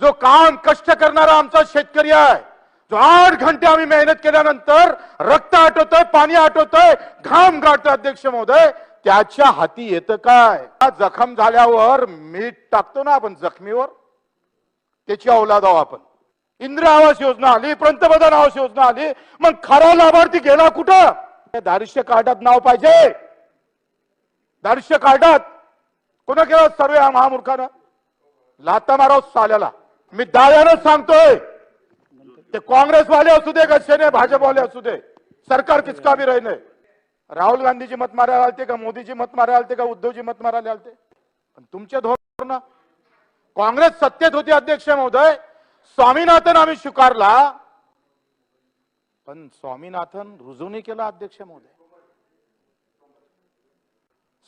जो काम कष्ट करणारा आमचा शेतकरी आहे, जो 8 घंटे आम्ही मेहनत केल्यानंतर रक्त आटवतोय, पाणी आटवतोय, घाम गाळतोय अध्यक्ष महोदय, त्याच्या हाती येतं काय? जखम झाल्यावर मीठ टाकतो ना आपण जखमीवर, त्याची औलाद आहो आपण. इंदिरा आवास योजना आली, पंतप्रधान आवास योजना आली, मग खरा लाभार्थी गेला कुठं? दारिद्र्य कार्डात नाव पाहिजे. दारिद्र्य कार्डात कोणा केला सर्वे? महामूर्खानं लाता माराव साल्याला. मी दाव्यानं सांगतोय, ते काँग्रेसवाले असू दे, कसे भाजपवाले असू दे, सरकार किसका भी रहने. राहुल गांधीची मत मारायला आलते का? मोदीची मत मारायला आलते का? उद्धवची मत मारायला आलते? पण तुमचे धोरण, काँग्रेस सत्तेत होती अध्यक्ष महोदय, स्वामीनाथन आम्ही स्वीकारला, पण स्वामीनाथन रुजू नाही केला अध्यक्ष महोदय.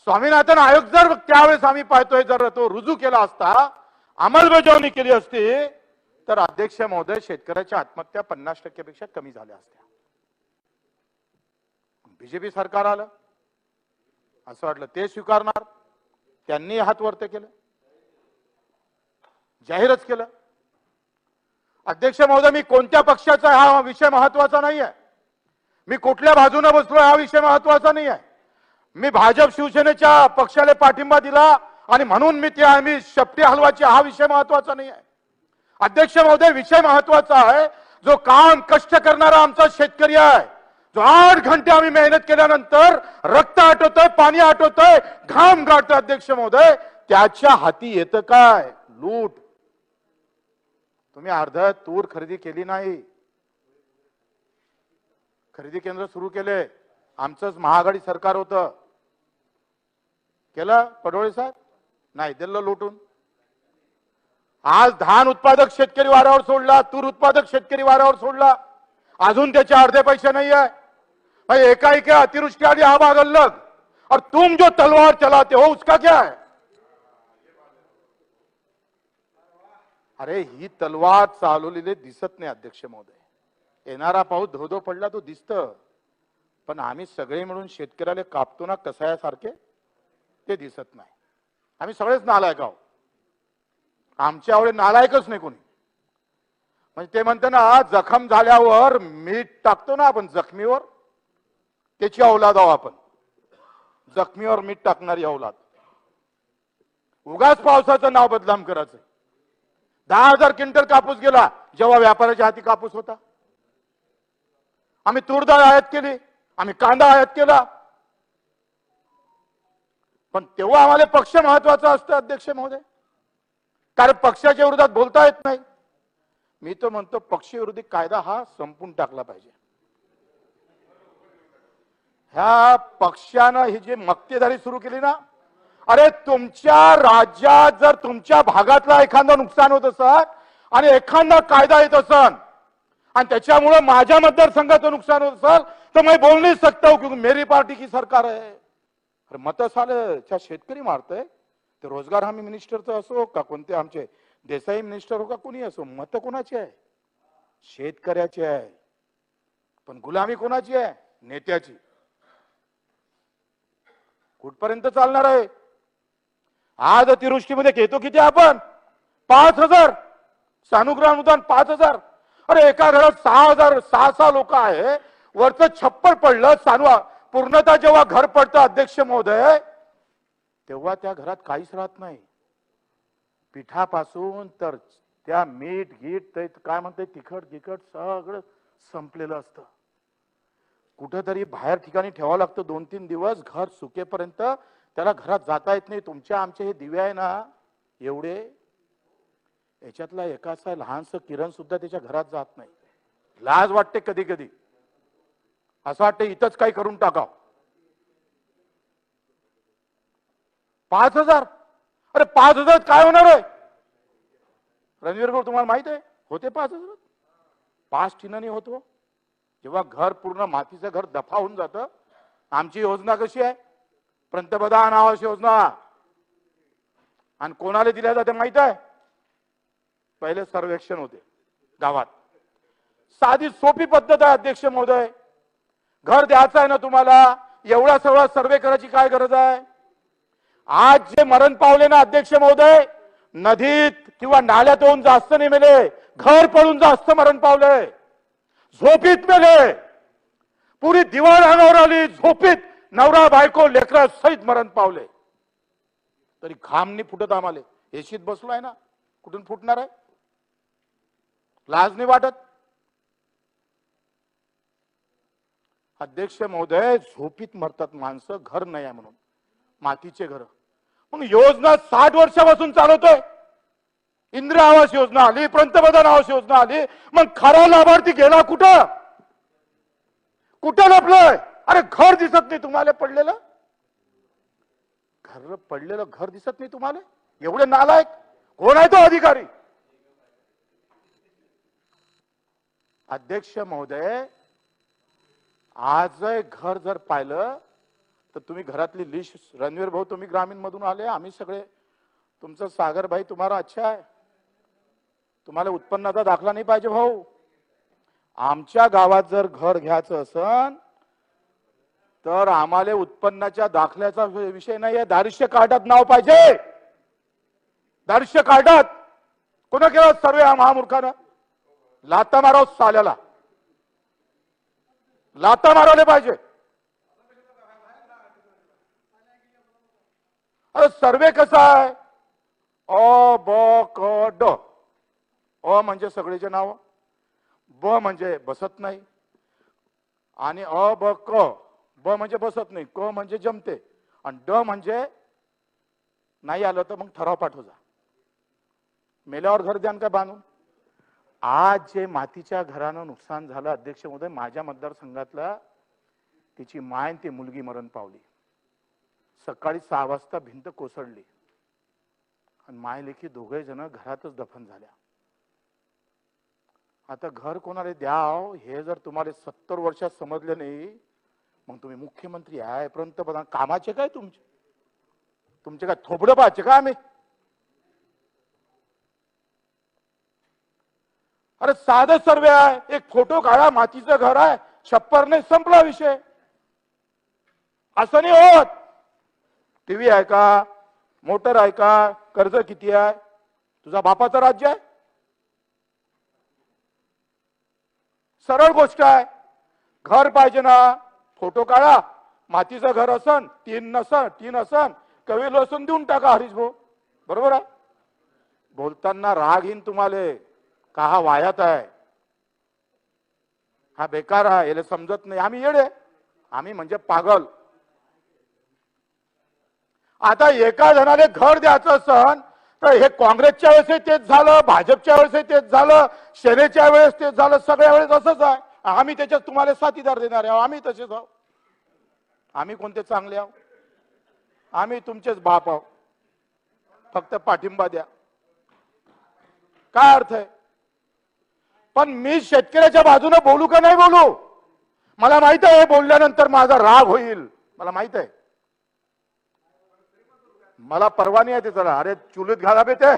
स्वामीनाथन आयोग जर त्यावेळेस आम्ही पाहतोय, जर तो रुजू केला असता, अंमलबजावणी केली असती, तर अध्यक्ष महोदय शेतकऱ्याच्या आत्महत्या 50% पेक्षा कमी झाल्या असत्या. बीजेपी सरकार आलं, असं वाटलं ते स्वीकारणार, त्यांनी हात वरते केलं, जाहीरच केलं. अध्यक्ष महोदय, मी कोणत्या पक्षाचा हा विषय महत्वाचा नाही आहे, मी कुठल्या बाजूने बसलो हा विषय महत्वाचा नाही आहे. मी भाजप शिवसेनेच्या पक्षाला पाठिंबा दिला आणि म्हणून मी ते आम्ही शेपटी हलवाची, हा विषय महत्वाचा नाही आहे. अध्यक्ष महोदय, विषय महत्वाचा आहे, जो काम कष्ट करणारा आमचा शेतकरी आहे, जो 8 घंटे आम्ही मेहनत केल्यानंतर रक्त आटवतोय, पाणी आटवतोय, घाम गाळतोय अध्यक्ष महोदय, त्याच्या हाती येतं काय? लूट. तुम्ही अर्ध तूर खरेदी केली नाही, खरेदी केंद्र सुरू केले, आमचंच महाआघाडी सरकार होतं, केलं पडोळे साहेब? नाही, दिलं लुटून. आज धान उत्पादक शेतकरी वाऱ्यावर सोडला, तूर उत्पादक शेतकरी वाऱ्यावर सोडला, अजून त्याचे अर्धे पैसे नाही आहे. एकाएक अतिवृष्टि आली, हवा गल्लग, और तुम जो तलवार चलाते हो उसका क्या है? अरे ही तलवार चालवलेले दिसत नाही अध्यक्ष महोदय. येणारा पाऊस धोधो पडला तो दिसतं, पण आम्ही सगळे मिळून शेतकऱ्याला कापतो ना कसायासारखे, ते दिसत नाही. आम्ही सगळेच नालायक आहोत, आमच्या एवढे नालायकच नाही कोणी. म्हणजे ते म्हणते ना, जखम झाल्यावर मीठ टाकतो ना आपण जखमीवर, त्याची औलाद आहो आपण. जखमीवर मीठ टाकणारी औलाद. उगाच पावसाचं नाव बदनाम करायचं. 10,000 क्विंटल कापूस गेला जेव्हा व्यापाऱ्याच्या हाती कापूस होता. आम्ही तूर डाळ आयात केली, आम्ही कांदा आयात केला, पण तेव्हा आम्हाला पक्ष महत्वाचा असतं अध्यक्ष महोदय, कारण पक्षाच्या विरोधात बोलता येत नाही. मी तो म्हणतो पक्षविरोधी कायदा हा संपून टाकला पाहिजे. ह्या पक्षानं ही जी मक्तेदारी सुरू केली ना, अरे तुमच्या राज्यात जर तुमच्या भागातला एखादा नुकसान होत असेल आणि एखादा कायदा येत असेल आणि त्याच्यामुळे माझ्या मतदारसंघाचं नुकसान होत असेल, तर मैं बोल नहीं सकता हूं क्योंकि मेरी पार्टी की सरकार है. अरे मत साले शेतकरी मारतय, ते रोजगार हमी मिनिस्टरचं असो का कोणते आमचे देसाई मिनिस्टर हो का कोणी असो, मत कोणाची आहे? शेतकऱ्याची आहे. पण गुलामी कोणाची आहे? नेत्याची. कुठपर्यंत चालणार आहे? आज अतिवृष्टीमध्ये घेतो किती आपण? 5,000 सानुग्रह अनुदान 5,000. अरे एका घरात 6,000 6 लोक आहे, वरचं छप्पर पडलं, पूर्णतः जेव्हा घर पडतं अध्यक्ष महोदय, तेव्हा त्या घरात काहीच राहत नाही. पिठापासून तर त्या मीठ गीठ ते काय म्हणते तिखट गिखट सगळं संपलेलं असतं. कुठेतरी बाहेर ठिकाणी ठेवावं लागतं 2-3 दिवस, घर सुकेपर्यंत त्याला घरात जाता येत नाही. तुमच्या आमचे हे दिवे आहे ना एवढे, याच्यातला एकाचा लहानसं किरण सुद्धा त्याच्या घरात जात नाही. लाज वाटते कधी कधी, असं वाटतं इथंच काही करून टाकाव. 5,000. अरे 5,000 काय होणार आहे रणवीर भाऊ? तुम्हाला माहित आहे होते 5,000? 5 टिनाने होतो. जेव्हा घर पूर्ण मातीचं घर दफा होऊन जातं. आमची योजना कशी आहे? पंतप्रधान आवास योजना. आणि कोणाला दिल्या जाते माहित आहे? पहिले सर्वेक्षण होते गावात. साधी सोपी पद्धत आहे अध्यक्ष महोदय. घर द्यायचं आहे ना तुम्हाला, एवढा सगळा सर्वे करायची काय गरज आहे? आज जे मरण पावले ना अध्यक्ष महोदय, नदीत किंवा नाल्यात होऊन जास्त नाही मेले, घर पडून जास्त मरण पावले, झोपीत मेले, पुरी दिवाळ अंगावर आली, झोपीत नवरा बायको लेकरा सहित मरण पावले. तरी घाम नाही फुटत आम्हाला. एशीत बसलोय ना, कुठून फुटणार आहे? लाज नाही वाटत? अध्यक्ष महोदय, झोपीत मरतात माणसं, घर नाही आहे म्हणून, मातीचे घर. मग योजना 60 वर्षापासून चालवतोय. इंदिरा आवास योजना आली, पंतप्रधान आवास योजना आली, मग खरा लाभार्थी गेला कुठं? कुठं लपलोय? अरे घर दिसत नाही तुम्हाला पडलेलं? घर पडलेलं घर दिसत नाही तुम्हाला? एवढे नालायक कोण आहे तो अधिकारी? अध्यक्ष महोदय, आज घर जर पाहिलं तर तुम्ही घरातली लिस्ट, रणवीर भाऊ तुम्ही ग्रामीण मधून आले, आम्ही सगळे, तुमचं सागर भाई तुम्हाला अच्छा आहे, तुम्हाला उत्पन्नाचा दाखला नाही पाहिजे भाऊ. आमच्या गावात जर घर घ्यायचं असन तर आम्हाला उत्पन्नाच्या दाखल्याचा विषय नाहीये, दारिद्र्य कार्डात नाव पाहिजे. दारिद्र्य कार्डात कोणा केला सर्वे? महामूर्खानं लाता माराव, साल्याला लाता मारवले पाहिजे. अरे सर्वे कसा आहे? अ ब क ड. अ म्हणजे सगळेचे नाव, ब म्हणजे बसत नाही, आणि अ ब क. ब म्हणजे बसत नाही, क म्हणजे जमते, आणि ड म्हणजे नाही आलं तर मग ठराव पाठव जा. मेल्यावर घर द्यान काय बांधून? आज जे मातीच्या घरानं नुकसान झालं अध्यक्ष महोदय, माझ्या मतदारसंघातला, तिची माय ती मुलगी मरण पावली. सकाळी 6 वाजता भिंत कोसळली आणि माय लेखी दोघे जण घरातच दफन झाल्या. आता घर कोणाला द्याव हे जर तुम्हाला 70 वर्षात समजले नाही, मग तुम्ही मुख्यमंत्री आहे, पंतप्रधान, कामाचे काय तुमचे? तुमचे काय थोबडं पाहायचे का आम्ही? अरे साधं सर्वे आहे, एक फोटो काढा, मातीचं घर आहे, छप्पर नाही, संपला विषय. असं नाही होत. टीव्ही आहे का? मोटर आहे का? कर्ज किती आहे? तुझा बापाचं राज्य आहे? सरळ गोष्ट आहे. घर पाहिजे ना, फोटो काढा, मातीचं घर असन, तीन असन, कवी लसून देऊन टाका हरीश भाऊ. बरोबर आहे? बोलताना राग येईन तुम्हाला का हा वायात आहे, हा बेकार आहे, याला समजत नाही. आम्ही येडे, आम्ही म्हणजे पागल. आता एका जणाने घर द्यायचं असन तर हे काँग्रेसच्या वेळेस तेच झालं, भाजपच्या वेळेस तेच झालं, सेनेच्या वेळेस तेच झालं, सगळ्या वेळेस असंच आहे. आम्ही त्याच्यात तुम्हाला साथीदार देणार आहोत, आम्ही तसेच आहोत. आम्ही कोणते चांगले आहोत? आम्ही तुमचेच बाप आहोत, फक्त पाठिंबा द्या. काय अर्थ आहे? पण मी शेतकऱ्याच्या बाजूने बोलू का नाही बोलू? मला माहित आहे बोलल्यानंतर माझा राग होईल, मला माहित आहे. मला परवा नहीं है चला, अरे चुलीत घाला बेटे,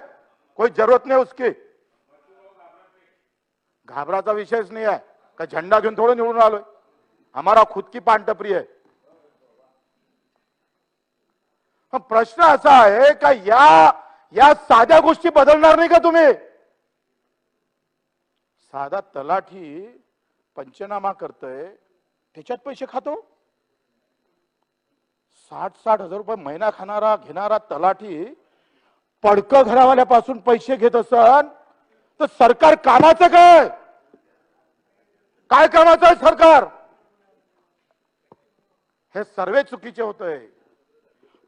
कोई जरूरत नहीं उसकी. घाबराचा विषयच नहीं है का झंडा घेऊन थोडं निवडून आलोय. हमारा खुद की पानटपरी है. प्रश्न असा आहे का या साध्या गोष्टी बदलणार नाही का तुम्ही? साधा तलाठी पंचनामा करतोय, त्याच्यात पैसे खातो. 60-60 हजार रुपये महिना घेणारा तलाठी पडकं घरावाल्यापासून पैसे घेत असन तर सरकार कामाचं काय? काय कामाचं आहे सरकार? हे सर्वे चुकीचे होतंय.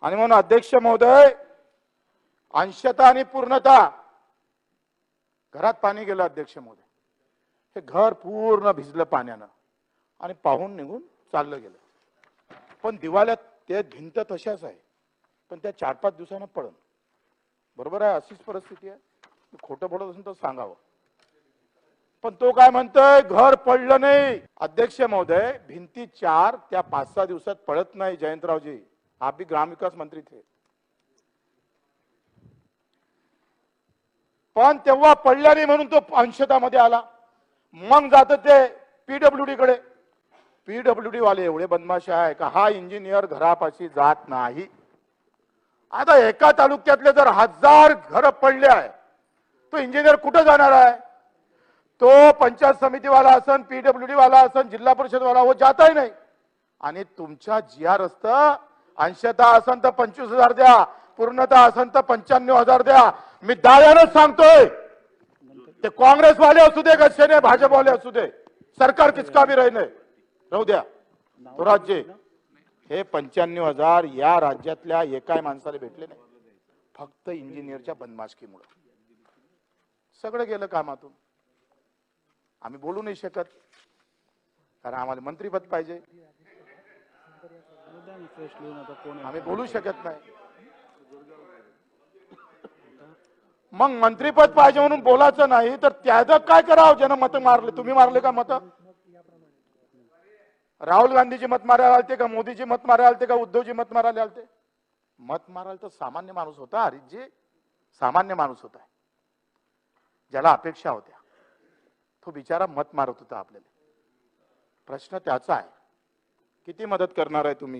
आणि म्हणून अध्यक्ष महोदय, अंशतः आणि पूर्णतः घरात पाणी गेलं अध्यक्ष महोदय. हे घर पूर्ण भिजलं पाण्यानं आणि पाहून निघून चाललं गेलं. पण दिवाळ्यात ते भिंत तशाच आहे, पण त्या 4-5 दिवसांना पडन. बरोबर आहे? अशीच परिस्थिती आहे. खोटं बोलत असेल तर सांगावं. पण तो काय म्हणतोय? घर पडलं नाही. अध्यक्ष महोदय, भिंती 4 त्या 5-6 दिवसात पडत नाही. जयंतरावजी, आप भी ग्रामविकास मंत्री थे. पण तेव्हा पडला नाही म्हणून तो अंशतामध्ये आला. मग जात ते पीडब्ल्यूडी कडे. पीडब्ल्यूडी वाले एवढे बदमाश आहे का हा इंजिनियर घरापाशी जात नाही. आता एका तालुक्यातले जर 1000 घर पडले आहे, तो इंजिनियर कुठं जाणार आहे? तो पंचायत समितीवाला असन, पीडब्ल्यूडी वाला असन, जिल्हा परिषद वाला वो जाताही नाही. आणि तुमच्या जीआर असतं 80% असन तर 25,000 द्या, पूर्णतः असन तर 95,000 द्या. मी दाव्यानं सांगतोय, ते काँग्रेसवाले असू दे का सेने भाजपवाले असू दे, सरकार किसका भी राहू द्या, तो राज्य हे 95,000 या राज्यातल्या एकाही माणसाला भेटले नाही. फक्त इंजिनियरच्या बदमाशकीमुळे सगळं गेलं कामातून. आम्ही बोलू नाही शकत, कारण आम्हाला मंत्रीपद पाहिजे. आम्ही बोलू शकत नाही. मग मंत्रीपद पाहिजे म्हणून बोलायचं नाही तर त्याचं काय करावं? ज्यानं मत मारले, तुम्ही मारले का मत? राहुल गांधीची मत मारायला आलते का? मोदीची मत मारायला आलते का? उद्धवजी मत मारायला आलते? मत मारायला तर सामान्य माणूस होता. हरीशजी सामान्य माणूस होता, ज्याला अपेक्षा होत्या. तो बिचारा मत मारत होता आपल्याला. प्रश्न त्याचा आहे, किती मदत करणार आहे तुम्ही?